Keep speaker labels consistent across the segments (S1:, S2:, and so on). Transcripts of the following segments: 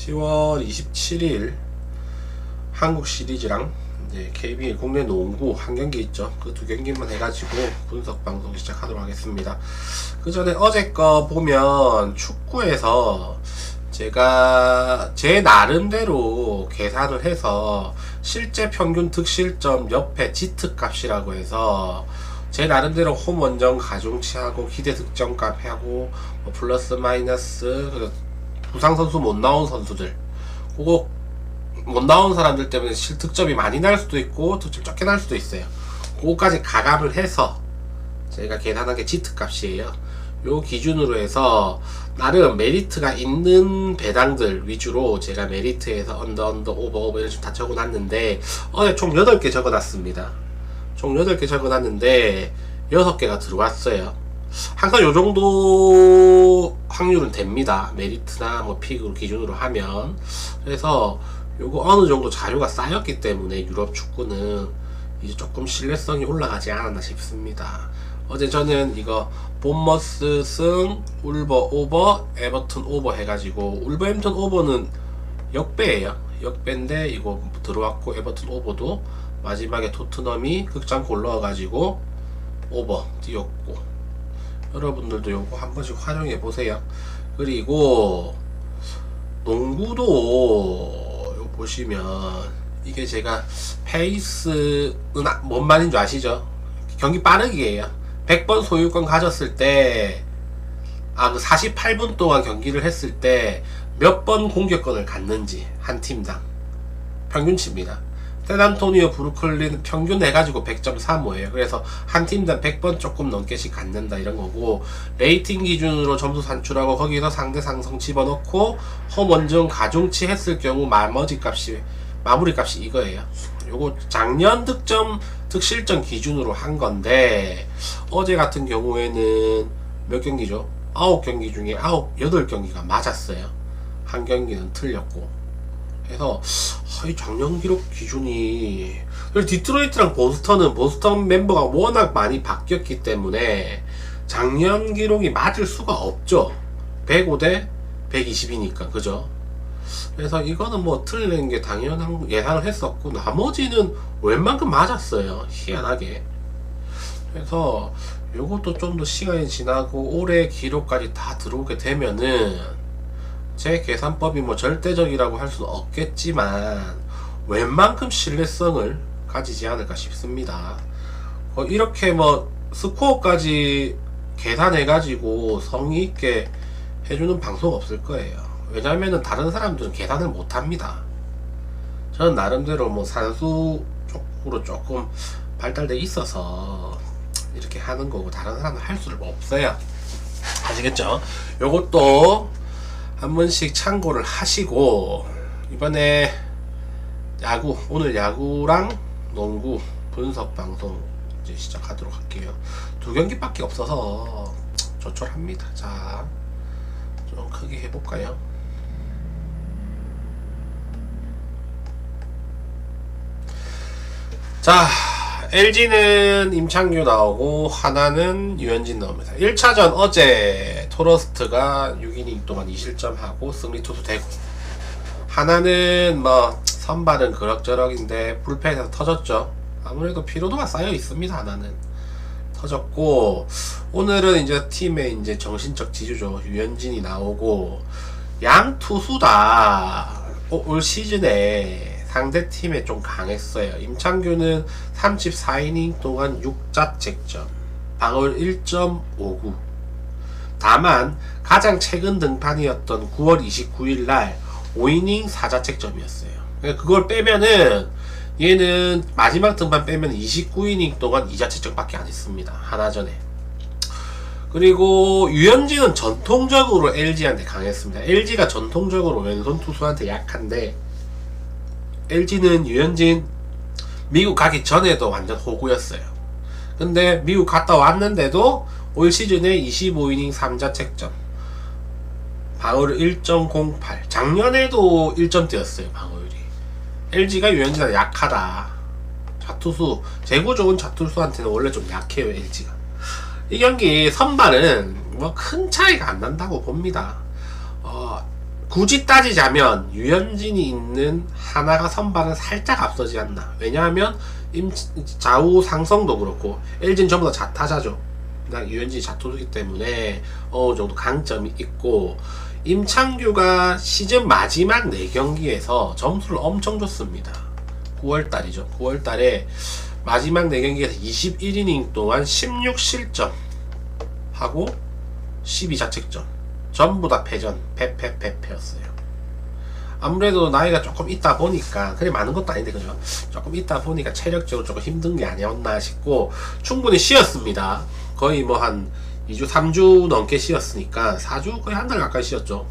S1: 10월 27일 한국 시리즈랑 이제 KBL 국내 농구 한 경기 있죠. 그 두 경기만 해가지고 분석 방송 시작하도록 하겠습니다. 그 전에 어제 거 보면 축구에서 제가 제 나름대로 계산을 해서 실제 평균 득실점 옆에 지트 값이라고 해서 제 나름대로 홈 원정 가중치하고 기대 득점값 하고 뭐 플러스 마이너스 부상 선수 못 나온 선수들 그거 못 나온 사람들 때문에 득점이 많이 날 수도 있고 득점 적게 날 수도 있어요. 그거까지 가감을 해서 제가 계산한 게 지트 값이에요. 요 기준으로 해서 나름 메리트가 있는 배당들 위주로 제가 메리트에서 언더 오버 이런 식으로 다 적어놨는데 어제 총 8개 적어놨습니다. 총 8개 적어놨는데 6개가 들어왔어요. 항상 요 정도 확률은 됩니다. 메리트나 뭐 픽으로 기준으로 하면. 그래서 요거 어느 정도 자료가 쌓였기 때문에 유럽 축구는 이제 조금 신뢰성이 올라가지 않았나 싶습니다. 어제 저는 이거 본머스 승, 울버 오버, 에버튼 오버 해가지고 울버햄튼 오버는 역배예요. 역배인데 이거 들어왔고 에버튼 오버도 마지막에 토트넘이 극장골 넣어가지고 오버 뛰었고 여러분들도 요거 한 번씩 활용해 보세요. 그리고 농구도 요 보시면 이게 제가 페이스는 뭔 말인 줄 아시죠? 경기 빠르기예요. 100번 소유권 가졌을 때 그 48분 동안 경기를 했을 때 몇 번 공격권을 갖는지 한 팀당 평균치입니다. 샌안토니오 브루클린 평균 해가지고 100.35예요. 그래서 한 팀당 100번 조금 넘게씩 갖는다 이런 거고, 레이팅 기준으로 점수 산출하고 거기서 상대 상성 집어넣고 홈 원정 가중치 했을 경우 마무리 값이 이거예요. 요거 작년 득점 득실점 기준으로 한 건데 어제 같은 경우에는 몇 경기죠? 9경기 중에 8경기가 맞았어요. 한 경기는 틀렸고. 그래서 이 작년 기록 기준이, 디트로이트랑 보스턴 멤버가 워낙 많이 바뀌었기 때문에 작년 기록이 맞을 수가 없죠. 105대 120이니까 그죠? 그래서 이거는 뭐 틀리는 게 당연한 예상을 했었고, 나머지는 웬만큼 맞았어요. 희한하게. 그래서 요것도 좀 더 시간이 지나고 올해 기록까지 다 들어오게 되면은 제 계산법이 뭐 절대적이라고 할 수는 없겠지만 웬만큼 신뢰성을 가지지 않을까 싶습니다. 이렇게 뭐 스코어까지 계산해가지고 성의 있게 해주는 방송 없을 거예요. 왜냐면은 다른 사람들은 계산을 못합니다. 저는 나름대로 뭐 산수 쪽으로 조금 발달돼 있어서 이렇게 하는 거고, 다른 사람은 할 수가 없어요. 아시겠죠? 요것도 한 번씩 참고를 하시고, 이번에 오늘 야구랑 농구 분석 방송 이제 시작하도록 할게요. 2경기밖에 없어서 조촐합니다. 자, 좀 크게 해볼까요? 자, LG는 임창규 나오고 하나는 유현진 나옵니다. 1차전 어제 토러스트가 6이닝 동안 2실점하고 승리 투수 되고, 하나는 뭐 선발은 그럭저럭인데 불펜에서 터졌죠. 아무래도 피로도가 쌓여 있습니다. 하나는 터졌고, 오늘은 이제 팀의 이제 정신적 지주죠. 유현진이 나오고, 양 투수 다 올 시즌에 상대팀에 좀 강했어요. 임창규는 34이닝 동안 6자책점, 방어율 1.59. 다만 가장 최근 등판이었던 9월 29일 날 5이닝 4자책점이었어요. 그걸 빼면은 얘는 마지막 등판 빼면 29이닝 동안 2자책점밖에 안 했습니다. 하나전에. 그리고 유현진은 전통적으로 LG한테 강했습니다. LG가 전통적으로 왼손 투수한테 약한데, LG는 유현진 미국 가기 전에도 완전 호구였어요. 근데 미국 갔다 왔는데도 올 시즌에 25이닝 3자책점, 방어율 1.08. 작년에도 1점대였어요. 방어율이. LG가 유현진한테 약하다. 좌투수, 재고 좋은 좌투수한테는 원래 좀 약해요. LG가. 이 경기 선발은 뭐 큰 차이가 안 난다고 봅니다. 굳이 따지자면 유현진이 있는 하나가 선발은 살짝 앞서지 않나. 왜냐하면 좌우 상성도 그렇고 LG는 전부 다 좌타자죠. 유현진이 좌투수기 때문에 어느 정도 강점이 있고, 임창규가 시즌 마지막 4경기에서 점수를 엄청 줬습니다. 9월달이죠. 9월달에 마지막 4경기에서 21이닝 동안 16실점 하고 12자책점, 전부 다 패전, 패패였어요. 아무래도 나이가 조금 있다 보니까, 그래 많은 것도 아닌데 그죠, 조금 있다 보니까 체력적으로 조금 힘든 게 아니었나 싶고, 충분히 쉬었습니다. 거의 뭐 한 2주 3주 넘게 쉬었으니까 4주 거의 한 달 가까이 쉬었죠.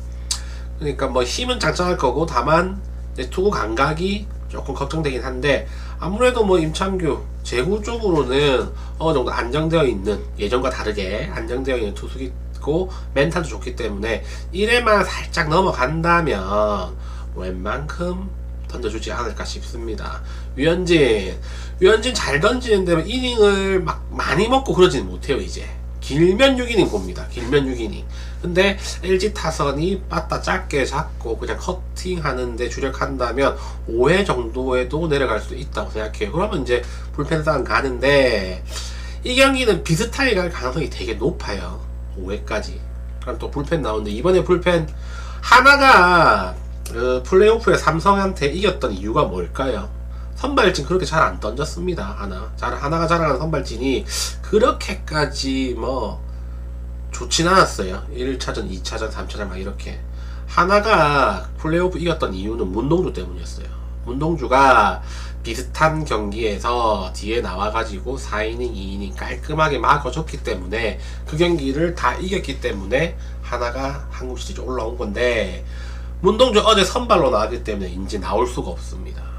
S1: 그러니까 뭐 힘은 짱짱할 거고, 다만 이제 투구 감각이 조금 걱정되긴 한데, 아무래도 뭐 임창규 제구 쪽으로는 어느 정도 안정되어 있는, 예전과 다르게 안정되어 있는 투수이고 멘탈도 좋기 때문에 1회만 살짝 넘어간다면 웬만큼 던져주지 않을까 싶습니다. 유현진 잘 던지는데 이닝을 막 많이 먹고 그러지는 못해요. 이제 길면 6이닝 봅니다. 길면 6이닝. 근데 LG 타선이 빠따 짧게 잡고 그냥 커팅 하는데 주력한다면 5회 정도에도 내려갈 수도 있다고 생각해요. 그러면 이제 불펜 싸움 가는데, 이 경기는 비슷하게 갈 가능성이 되게 높아요. 5회까지. 그럼 또 불펜 나오는데, 이번에 불펜 하나가 플레이오프에 삼성한테 이겼던 이유가 뭘까요? 선발진 그렇게 잘 안 던졌습니다. 하나가 자랑하는 선발진이 그렇게까지 뭐 좋진 않았어요. 1차전, 2차전, 3차전 막 이렇게. 하나가 플레이오프 이겼던 이유는 문동주 때문이었어요. 문동주가 비슷한 경기에서 뒤에 나와가지고 4이닝, 2이닝 깔끔하게 막아줬기 때문에, 그 경기를 다 이겼기 때문에 하나가 한국 시리즈 올라온 건데, 문동주 어제 선발로 나왔기 때문에 이제 나올 수가 없습니다.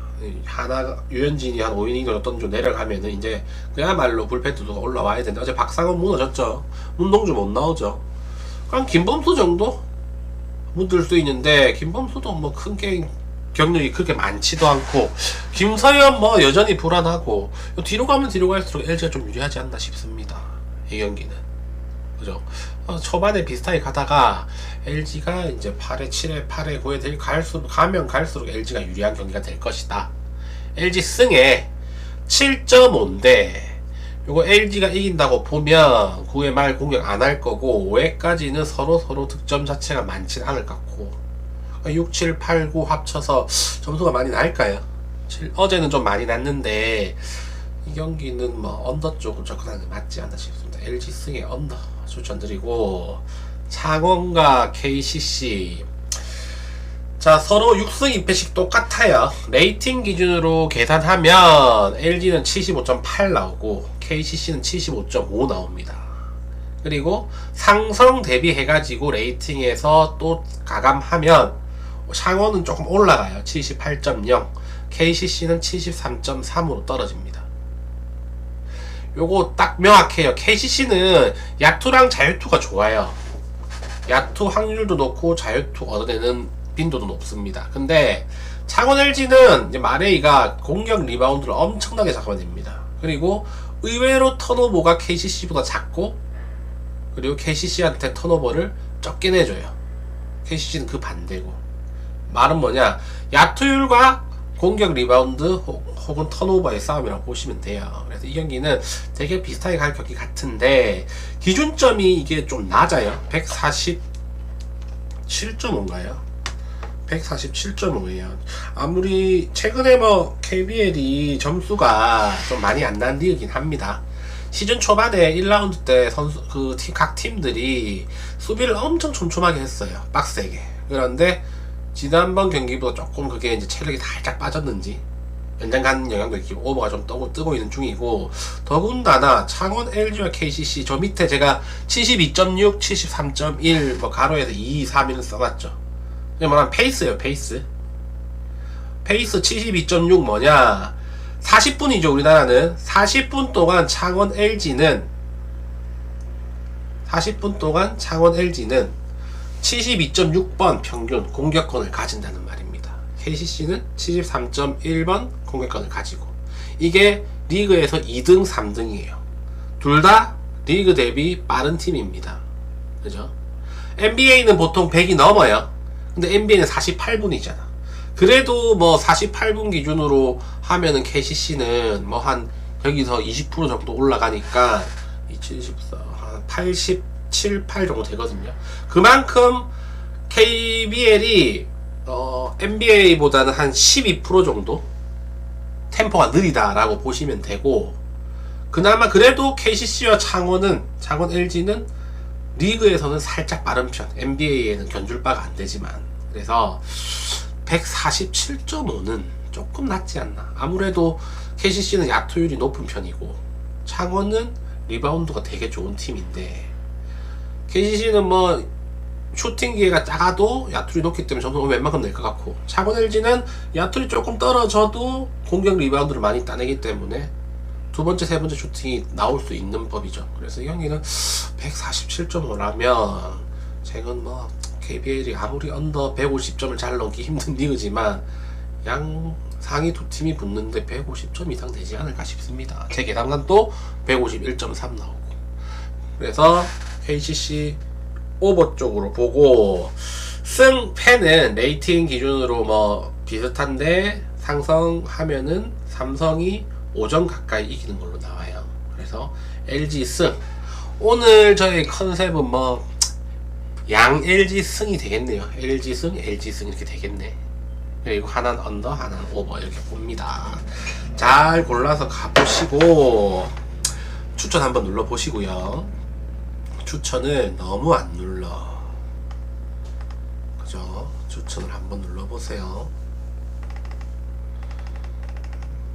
S1: 하나가, 유현진이 한 5이닝 정도 던져 내려가면은 이제 그야말로 불펜 투수가 올라와야 되는데, 어제 박상원 무너졌죠. 문동주 못 나오죠. 그럼 김범수 정도 묻을 수 있는데, 김범수도 뭐 큰 게임 경력이 그렇게 많지도 않고, 김서현 뭐 여전히 불안하고, 뒤로 가면 뒤로 갈수록 LG가 좀 유리하지 않나 싶습니다. 이 경기는. 그죠? 초반에 비슷하게 가다가 LG가 이제 8회, 7회, 8회, 9회 가면 갈수록 LG가 유리한 경기가 될 것이다. LG 승에 7.5인데, 요거 LG가 이긴다고 보면 9회 말 공격 안 할 거고, 5회까지는 서로 득점 자체가 많진 않을 것 같고, 6, 7, 8, 9 합쳐서 점수가 많이 날까요? 어제는 좀 많이 났는데, 이 경기는 뭐 언더 쪽으로 접근하는 게 맞지 않나 싶습니다. LG 승의 언더 추천드리고, 창원과 KCC, 자 서로 6승 2패씩 똑같아요. 레이팅 기준으로 계산하면 LG는 75.8 나오고 KCC는 75.5 나옵니다. 그리고 상성 대비해가지고 레이팅에서 또 가감하면 창원은 조금 올라가요. 78.0, KCC는 73.3으로 떨어집니다. 요거 딱 명확해요. KCC는 야투랑 자유투가 좋아요. 야투 확률도 높고 자유투 얻어내는 빈도도 높습니다. 근데 창원 LG는 이제 마레이가 공격 리바운드를 엄청나게 잡아냅니다. 그리고 의외로 턴오버가 KCC보다 작고, 그리고 KCC한테 턴오버를 적게 내줘요. KCC는 그 반대고. 말은 뭐냐, 야투율과 공격 리바운드 혹은 턴오버의 싸움이라고 보시면 돼요. 그래서 이 경기는 되게 비슷하게 갈 경기 같은데, 기준점이 이게 좀 낮아요. 147.5인가요? 147.5예요. 아무리 최근에 뭐 KBL이 점수가 좀 많이 안 난 리그긴 합니다. 시즌 초반에 1라운드 때 각 팀들이 수비를 엄청 촘촘하게 했어요. 빡세게. 그런데 지난번 경기보다 조금 그게 이제 체력이 살짝 빠졌는지 연장 가는 영향도 있고 오버가 좀 뜨고 있는 중이고, 더군다나 창원 LG와 KCC 저 밑에 제가 72.6, 73.1 뭐 가로에서 2, 3을 써놨죠. 뭐란 페이스예요. 페이스 72.6 뭐냐, 40분이죠. 우리나라는 40분 동안 창원 LG는 72.6번 평균 공격권을 가진다는 말입니다. KCC는 73.1번 공격권을 가지고, 이게 리그에서 2등, 3등이에요. 둘 다 리그 대비 빠른 팀입니다. 그죠? NBA는 보통 100이 넘어요. 근데 NBA는 48분이잖아. 그래도 뭐 48분 기준으로 하면은 KCC는 뭐 한 여기서 20% 정도 올라가니까 274, 한 87, 8 정도 되거든요. 그만큼 KBL이 NBA보다는 한 12% 정도 템포가 느리다라고 보시면 되고, 그나마 그래도 KCC와 창원 LG는 리그에서는 살짝 빠른 편, NBA에는 견줄 바가 안 되지만, 그래서 147.5는 조금 낮지 않나. 아무래도 KCC는 야투율이 높은 편이고 창원은 리바운드가 되게 좋은 팀인데, KCC는 뭐 슈팅 기회가 작아도 야투율이 높기 때문에 점수는 웬만큼 낼 것 같고, 창원 LG는 야투율이 조금 떨어져도 공격 리바운드를 많이 따내기 때문에 두 번째, 세 번째 슈팅이 나올 수 있는 법이죠. 그래서 이 경기는 147.5라면 최근 뭐 KBL이 아무리 언더 150점을 잘 넘기 힘든 리그지만 양 상위 두 팀이 붙는데 150점 이상 되지 않을까 싶습니다. 제 계산관도 151.3 나오고. 그래서 KCC 오버 쪽으로 보고, 승패는 레이팅 기준으로 뭐 비슷한데 상성하면은 삼성이 5점 가까이 이기는 걸로 나와요. 그래서 LG 승. 오늘 저희 컨셉은 뭐 양 LG 승이 되겠네요. LG 승, LG 승 이렇게 되겠네. 그리고 하나는 언더, 하나는 오버 이렇게 봅니다. 잘 골라서 가보시고 추천 한번 눌러보시고요. 추천을 너무 안 눌러. 그죠? 추천을 한번 눌러보세요.